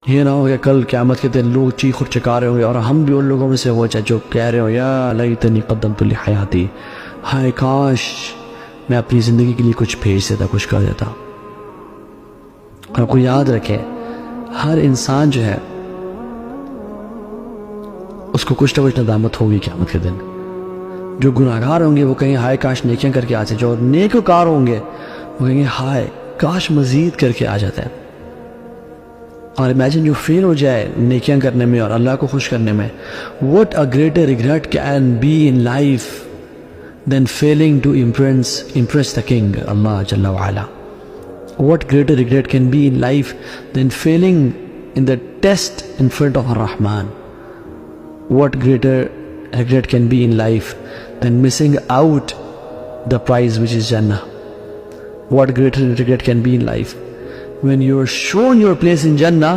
ये ना हो गया कल क़यामत के दिन लोग चीख और चिल्ला रहे होंगे और हम भी उन लोगों में से हो जाए जो कह रहे हो या लैतनी क़द्दमतु लिहयाती, हाय काश मैं अपनी ज़िंदगी के लिए कुछ भेज देता, कुछ कर देता। और आपको याद रखें, हर इंसान जो है उसको कुछ ना कुछ नदामत होगी क़यामत के दिन। जो गुनाहगार होंगे वो कहेंगे हाय काश नेकियां करके आ जाए, जो नेककार होंगे वो कहेंगे हाय काश मजीद करके आ जाता है। और इमेजिन जो फेल हो जाए नेकियां करने में और अल्लाह को खुश करने में, what a greater regret can be in life than failing to impress the king Allah Jalla wa Ala. What greater regret can be in life than failing in the test in front of Ar-Rahman? What greater regret can be in life than missing out the prize which is Jannah? What greater regret can be in life when you are shown your place in Jannah